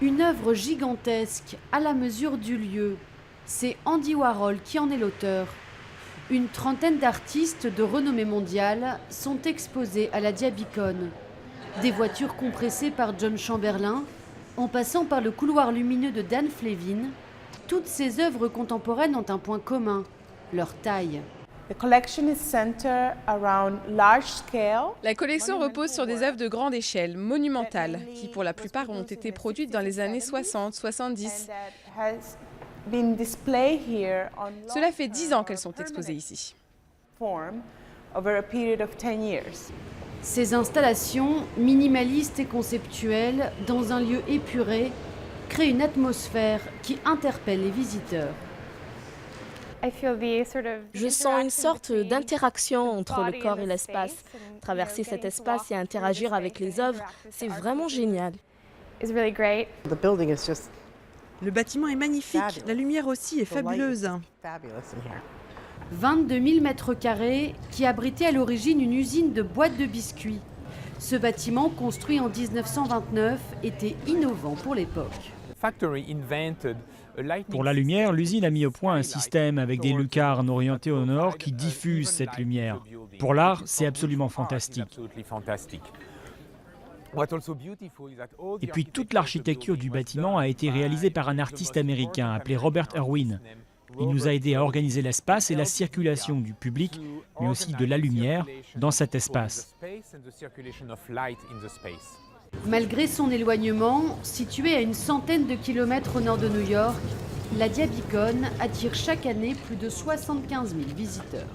Une œuvre gigantesque à la mesure du lieu. C'est Andy Warhol qui en est l'auteur. Une trentaine d'artistes de renommée mondiale sont exposés à la Diabicon. Des voitures compressées par John Chamberlain, en passant par le couloir lumineux de Dan Flavin, toutes ces œuvres contemporaines ont un point commun, leur taille. La collection repose sur des œuvres de grande échelle, monumentales, qui pour la plupart ont été produites dans les années 60-70. Cela fait 10 ans qu'elles sont exposées ici. Ces installations, minimalistes et conceptuelles, dans un lieu épuré, créent une atmosphère qui interpelle les visiteurs. Je sens une sorte d'interaction entre le corps et l'espace. Traverser cet espace et interagir avec les œuvres, c'est vraiment génial. Le bâtiment est magnifique, la lumière aussi est fabuleuse. 22 000 mètres carrés qui abritait à l'origine une usine de boîtes de biscuits. Ce bâtiment, construit en 1929, était innovant pour l'époque. Pour la lumière, l'usine a mis au point un système avec des lucarnes orientées au nord qui diffusent cette lumière. Pour l'art, c'est absolument fantastique. Et puis toute l'architecture du bâtiment a été réalisée par un artiste américain appelé Robert Irwin. Il nous a aidé à organiser l'espace et la circulation du public, mais aussi de la lumière dans cet espace. Malgré son éloignement, situé à une centaine de kilomètres au nord de New York, la Diabicon attire chaque année plus de 75 000 visiteurs.